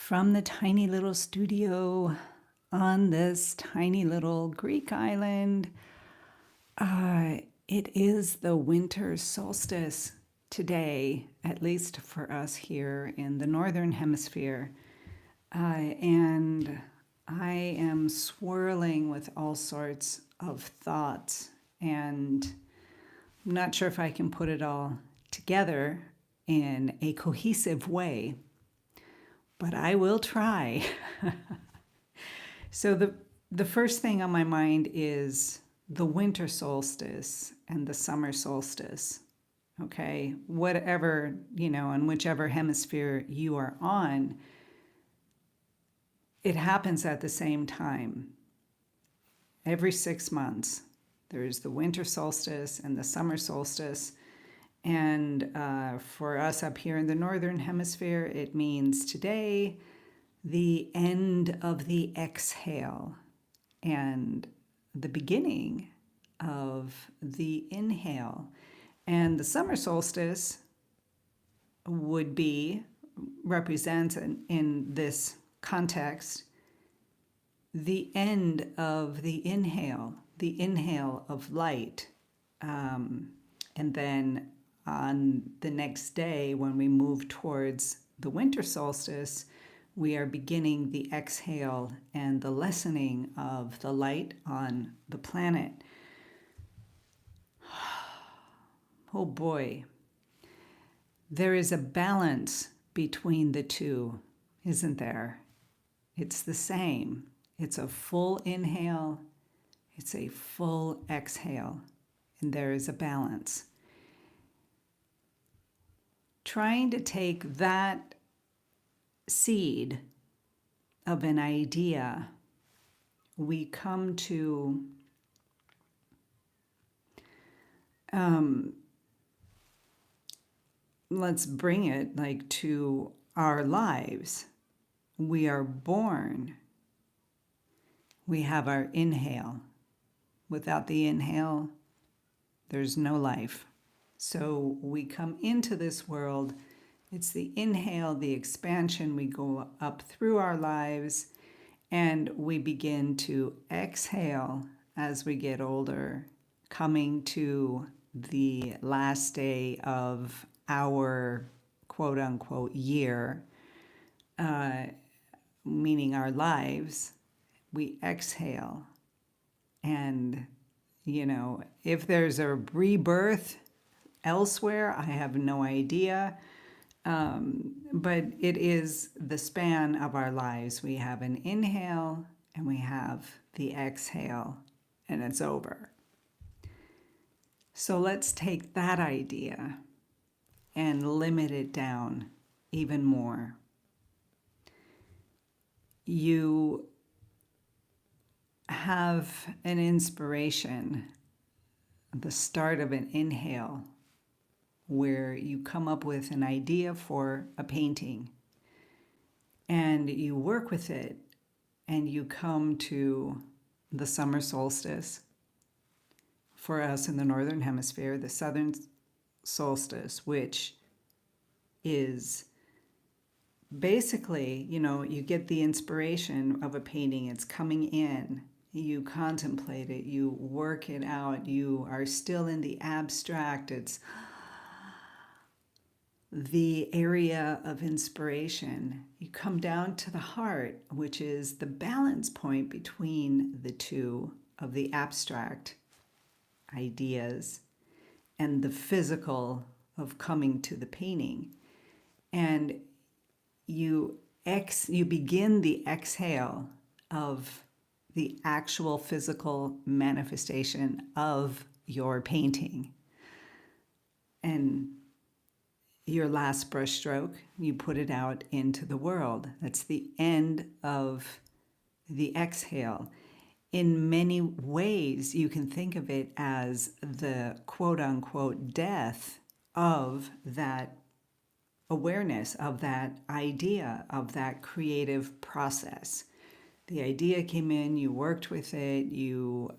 from the tiny little studio on this tiny little Greek island. It is the winter solstice today, at least for us here in the northern hemisphere. And I am swirling with all sorts of thoughts, and I'm not sure if I can put it all together in a cohesive way, but I will try. So the first thing on my mind is the winter solstice and the summer solstice. Okay, whatever, in whichever hemisphere you are on, it happens at the same time. Every 6 months, there's the winter solstice and the summer solstice. And for us up here in the northern hemisphere, it means today the end of the exhale and the beginning of the inhale. And the summer solstice would be, represents in this context, the end of the inhale of light. And then on the next day, when we move towards the winter solstice, we are beginning the exhale and the lessening of the light on the planet. Oh boy. There is a balance between the two, isn't there? It's the same. It's a full inhale, it's a full exhale, and there is a balance. Trying to take that seed of an idea, we come to let's bring it like to our lives. We are born. We have our inhale. Without the inhale, there's no life. So we come into this world. It's the inhale, the expansion. We go up through our lives and we begin to exhale as we get older, coming to the last day of our quote unquote year, meaning our lives. We exhale. And, if there's a rebirth elsewhere, I have no idea. But it is the span of our lives. We have an inhale and we have the exhale, and it's over. So let's take that idea and limit it down even more. You have an inspiration, the start of an inhale, where you come up with an idea for a painting and you work with it and you come to the summer solstice. For us in the northern hemisphere, the southern solstice, which is basically, you get the inspiration of a painting, it's coming in, you contemplate it, you work it out, you are still in the abstract, it's the area of inspiration. You come down to the heart, which is the balance point between the two of the abstract ideas and the physical of coming to the painting. And you begin the exhale of the actual physical manifestation of your painting. And your last brushstroke, you put it out into the world. That's the end of the exhale. In many ways, you can think of it as the quote-unquote death of that awareness, of that idea, of that creative process. The idea came in, you worked with it, you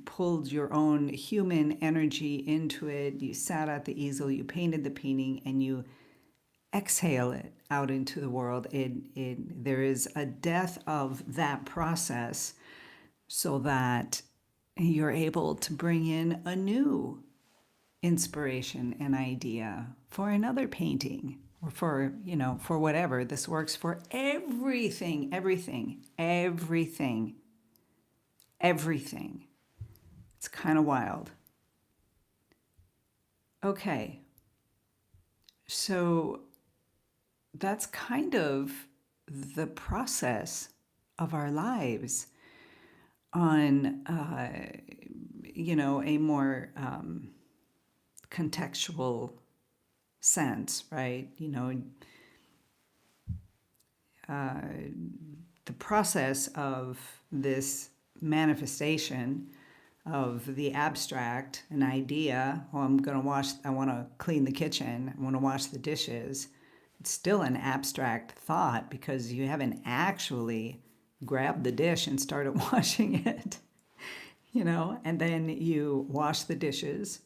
pulled your own human energy into it, you sat at the easel, you painted the painting, and you exhale it out into the world. There is a death of that process so that you're able to bring in a new inspiration and idea for another painting or for, for whatever. This works for everything, everything, everything, everything. It's kind of wild. Okay. So that's kind of the process of our lives on, a more contextual sense, right? The process of this manifestation of the abstract, an idea, oh, I want to clean the kitchen, I want to wash the dishes. It's still an abstract thought because you haven't actually grabbed the dish and started washing it, and then you wash the dishes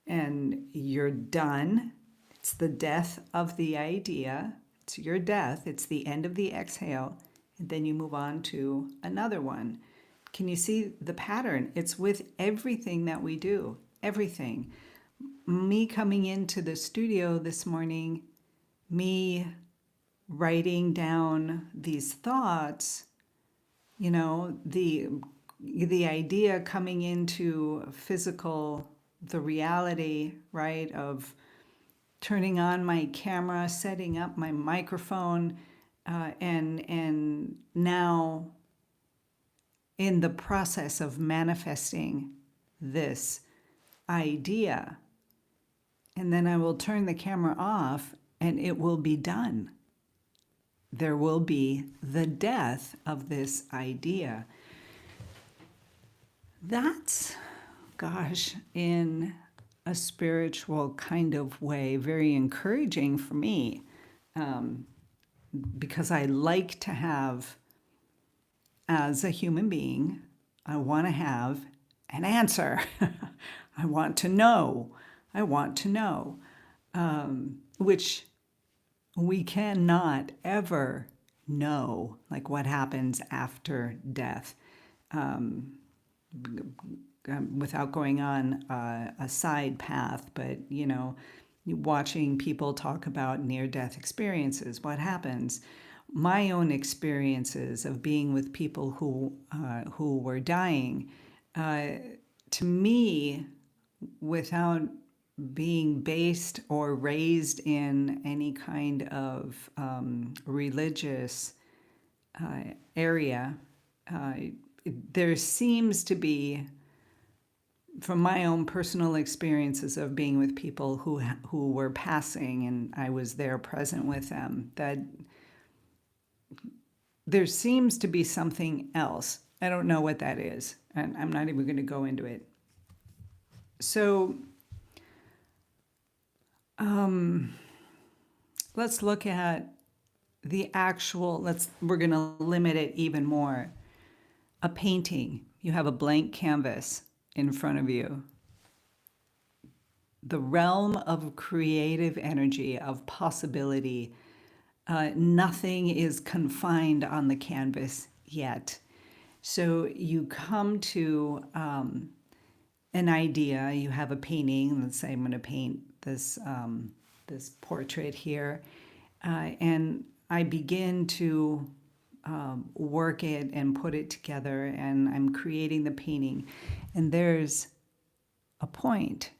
and you're done. It's the death of the idea. It's your death. It's the end of the exhale. And then you move on to another one. Can you see the pattern? It's with everything that we do, everything. Me coming into the studio this morning, me writing down these thoughts, the idea coming into the reality, right, of turning on my camera, setting up my microphone, and now in the process of manifesting this idea. And then I will turn the camera off and it will be done. There will be the death of this idea. That's, gosh, in a spiritual kind of way, very encouraging for me, because I like to have, as a human being, I want to have an answer. I want to know. Which we cannot ever know, like what happens after death. Without going on a side path, but watching people talk about near-death experiences, what happens. My own experiences of being with people who were dying, to me, without being based or raised in any kind of religious area, there seems to be, from my own personal experiences of being with people who were passing and I was there present with them, that there seems to be something else. I don't know what that is, and I'm not even going to go into it. So let's look at the actual, we're going to limit it even more. A painting, you have a blank canvas in front of you. The realm of creative energy, of possibility, nothing is confined on the canvas yet. So you come to an idea, you have a painting, let's say I'm going to paint this, this portrait here, and I begin to work it and put it together, and I'm creating the painting. And there's a point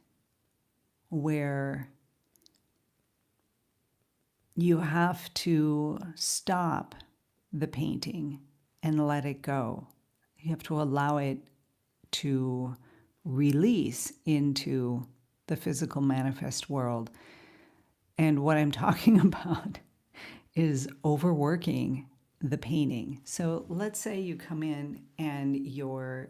where you have to stop the painting and let it go. You have to allow it to release into the physical manifest world. And what I'm talking about is overworking the painting. So let's say you come in and you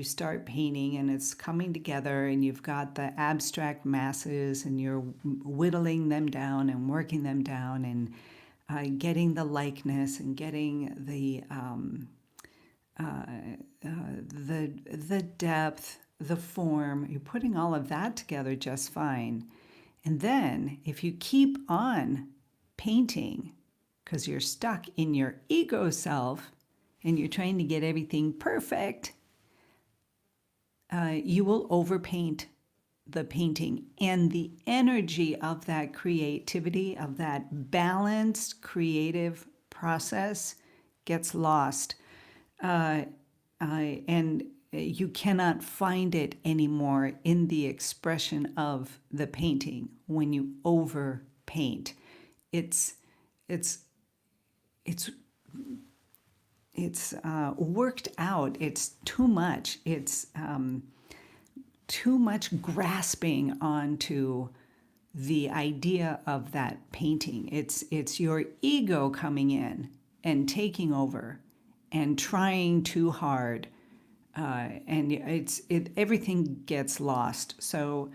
start painting and it's coming together and you've got the abstract masses and you're whittling them down and working them down and getting the likeness and getting the depth, the form. You're putting all of that together just fine. And then if you keep on painting because you're stuck in your ego self and you're trying to get everything perfect, you will overpaint the painting, and the energy of that creativity, of that balanced creative process gets lost. And you cannot find it anymore in the expression of the painting when you overpaint. It's worked out. It's too much. It's too much grasping onto the idea of that painting. It's your ego coming in and taking over and trying too hard, and everything gets lost. So,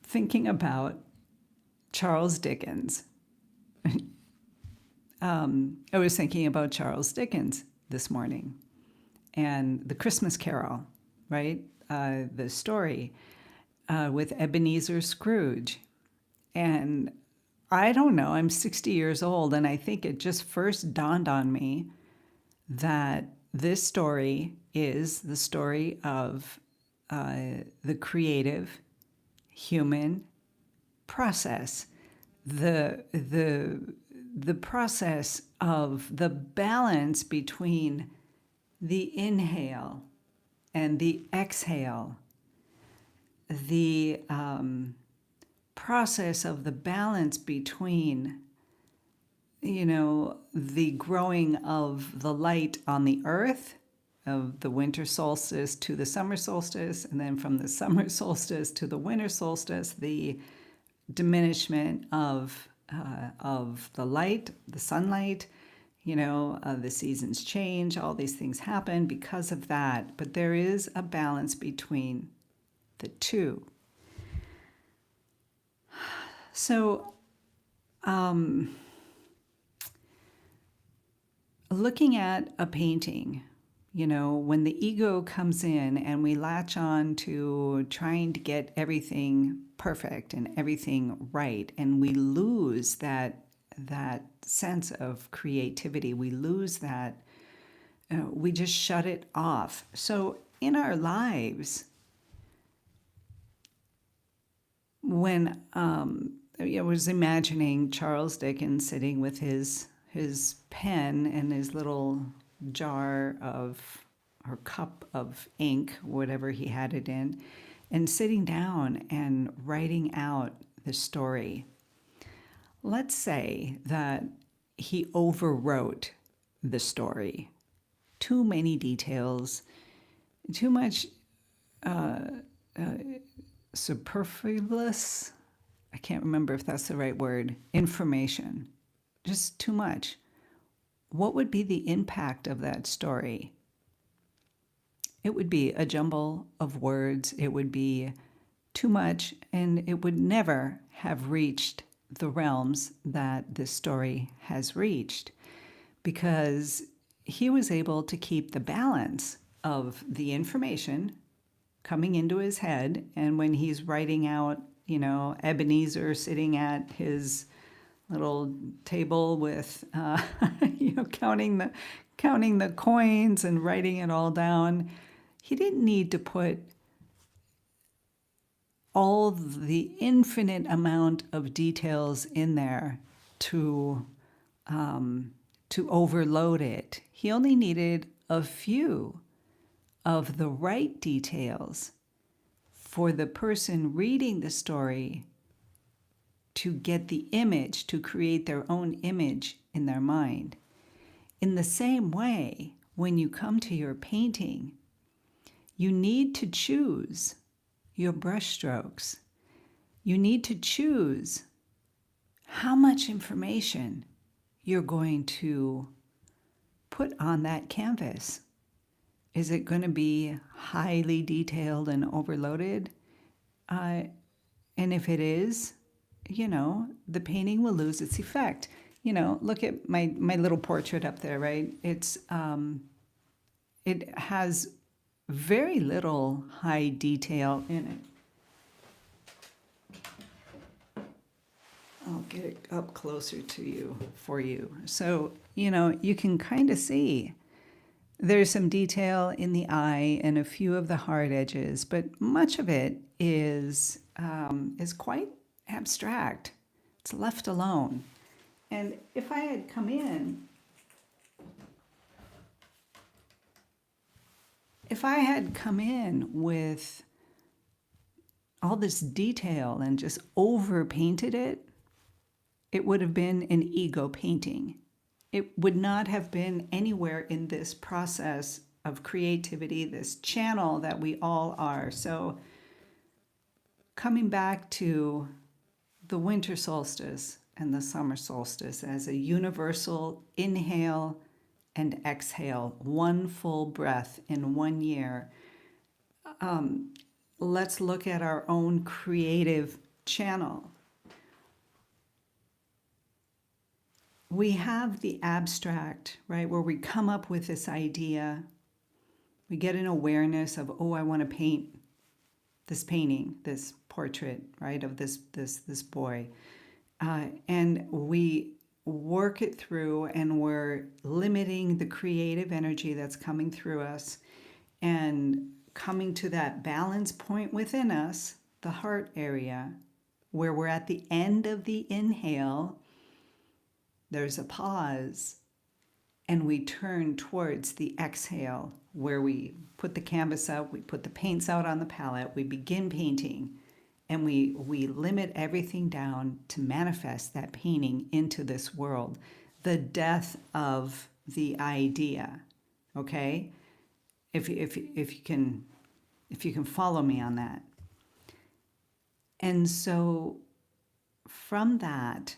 thinking about Charles Dickens, I was thinking about Charles Dickens this morning and the Christmas Carol, right? The story with Ebenezer Scrooge. And I don't know, I'm 60 years old, and I think it just first dawned on me that this story is the story of the creative human process, the process of the balance between the inhale and the exhale, the process of the balance between, the growing of the light on the earth, of the winter solstice to the summer solstice, and then from the summer solstice to the winter solstice, the diminishment of the light, the sunlight, the seasons change, all these things happen because of that. But there is a balance between the two. So, looking at a painting, when the ego comes in and we latch on to trying to get everything perfect and everything right, and we lose that sense of creativity, we lose that, we just shut it off. So in our lives, when I was imagining Charles Dickens sitting with his pen and his little jar or cup of ink, whatever he had it in, and sitting down and writing out the story. Let's say that he overwrote the story. Too many details, too much superfluous, I can't remember if that's the right word, information, just too much. What would be the impact of that story? It would be a jumble of words. It would be too much, and it would never have reached the realms that this story has reached, because he was able to keep the balance of the information coming into his head. And when he's writing out, Ebenezer sitting at his little table with, counting the coins and writing it all down, he didn't need to put all the infinite amount of details in there to overload it. He only needed a few of the right details for the person reading the story to get the image, to create their own image in their mind. In the same way, when you come to your painting, you need to choose your brushstrokes. You need to choose how much information you're going to put on that canvas. Is it going to be highly detailed and overloaded? And if it is, the painting will lose its effect. Look at my little portrait up there, right? It has very little high detail in it. get it up closer to you for you. So, you can kind of see there's some detail in the eye and a few of the hard edges, but much of it is quite abstract. It's left alone. And if I had come in, with all this detail and just over painted it, it would have been an ego painting. It would not have been anywhere in this process of creativity, this channel that we all are. So coming back to the winter solstice and the summer solstice as a universal inhale and exhale, one full breath in 1 year. Let's look at our own creative channel. We have the abstract, right, where we come up with this idea. We get an awareness of, oh, I want to paint this painting, this portrait, right, of this boy. And we work it through, and we're limiting the creative energy that's coming through us and coming to that balance point within us, the heart area, where we're at the end of the inhale. There's a pause, and we turn towards the exhale, where we put the canvas out, we put the paints out on the palette, we begin painting, and we limit everything down to manifest that painting into this world. The death of the idea, okay? If you can follow me on that. And so from that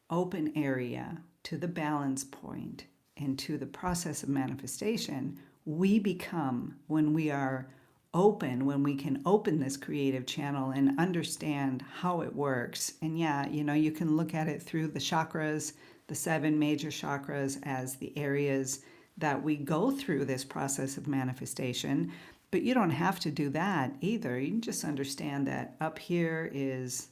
open area to the balance point and to the process of manifestation, we become, when we are open, when we can open this creative channel and understand how it works. And yeah, you can look at it through the chakras, the 7 major chakras, as the areas that we go through this process of manifestation. But you don't have to do that either. You can just understand that up here is,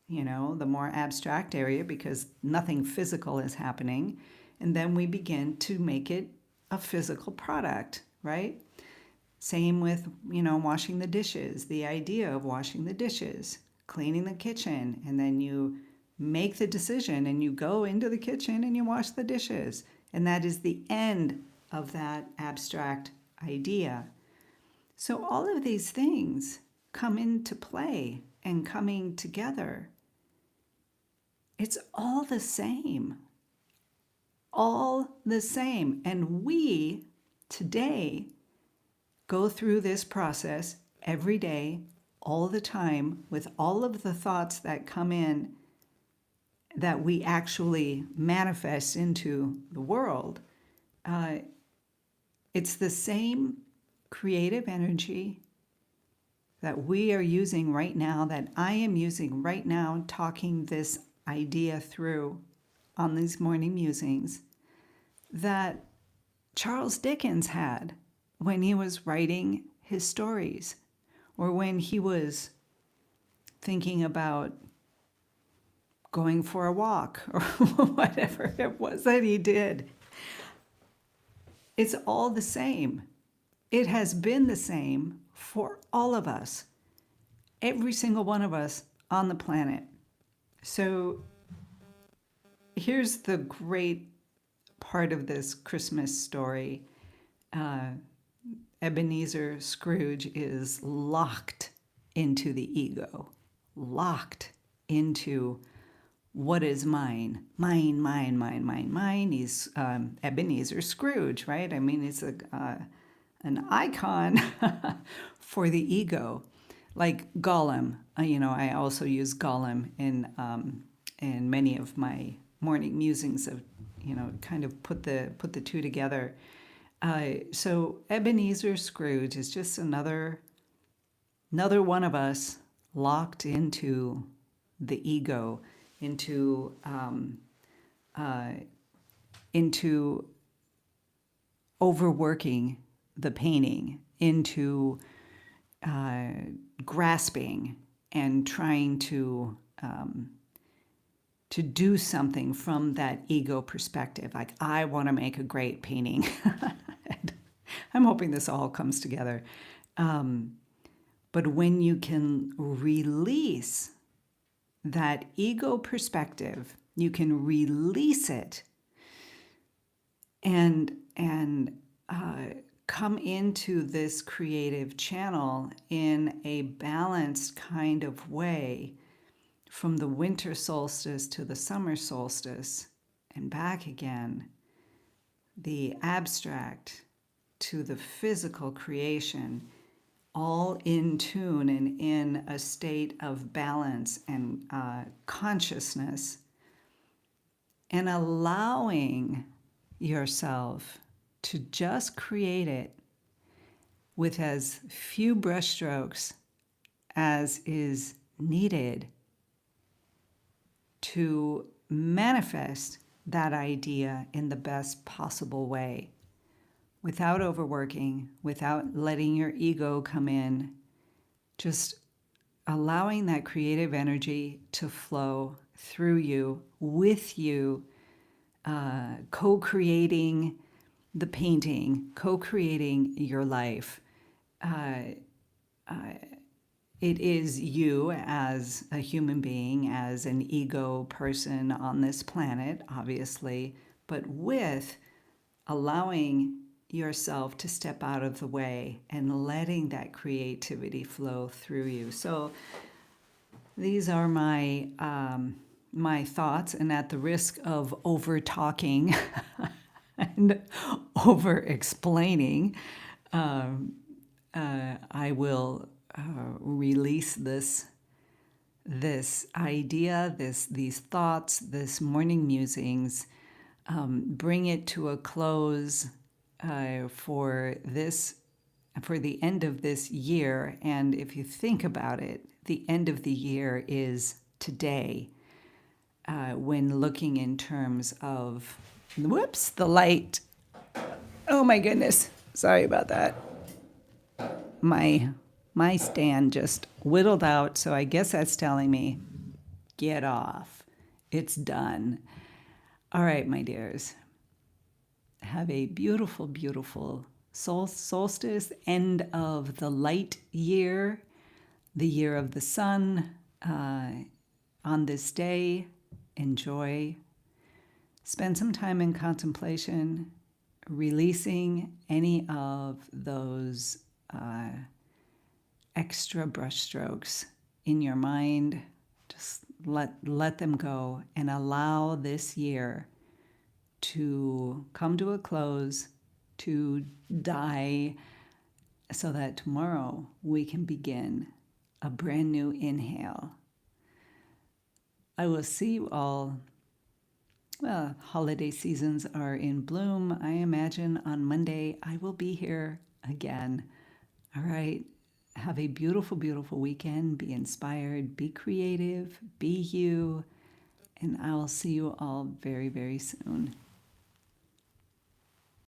the more abstract area, because nothing physical is happening. And then we begin to make it a physical product, right? Same with, washing the dishes, the idea of washing the dishes, cleaning the kitchen, and then you make the decision and you go into the kitchen and you wash the dishes. And that is the end of that abstract idea. So all of these things come into play and coming together. It's all the same. All the same. And we today go through this process every day, all the time, with all of the thoughts that come in that we actually manifest into the world. It's the same creative energy that we are using right now, that I am using right now, talking this idea through on these morning musings, that Charles Dickens had when he was writing his stories, or when he was thinking about going for a walk, or whatever it was that he did. It's all the same. It has been the same for all of us, every single one of us on the planet. So here's the great part of this Christmas story. Ebenezer Scrooge is locked into the ego, locked into what is mine, mine, mine, mine, mine, mine. He's Ebenezer Scrooge, right? I mean, it's an icon for the ego, like Gollum. I also use Gollum in many of my morning musings of, kind of put the two together. So Ebenezer Scrooge is just another one of us locked into the ego, into overworking the painting, into grasping and trying to to do something from that ego perspective. Like, I want to make a great painting. I'm hoping this all comes together. But when you can release that ego perspective, you can release it and come into this creative channel in a balanced kind of way, from the winter solstice to the summer solstice and back again, the abstract to the physical creation, all in tune and in a state of balance and consciousness, and allowing yourself to just create it with as few brushstrokes as is needed to manifest that idea in the best possible way, without overworking, without letting your ego come in, just allowing that creative energy to flow through you, with you, co-creating the painting, co-creating your life. It is you as a human being, as an ego person on this planet, obviously, but with allowing yourself to step out of the way and letting that creativity flow through you. So these are my my thoughts, and at the risk of over talking and over explaining, I will release this idea, these thoughts, this morning musings, bring it to a close for the end of this year. And if you think about it, the end of the year is today, when looking in terms of, whoops, the light. Oh my goodness, sorry about that. My stand just whittled out, so I guess that's telling me, get off. It's done. All right, my dears. Have a beautiful, beautiful solstice, end of the light year, the year of the sun. On this day, enjoy. Spend some time in contemplation, releasing any of those extra brushstrokes in your mind. Just let them go and allow this year to come to a close, to die, so that tomorrow we can begin a brand new inhale. I will see you all. Well, holiday seasons are in bloom. I imagine on Monday I will be here again. All right. Have a beautiful, beautiful weekend. Be inspired, be creative, be you. And I'll see you all very, very soon.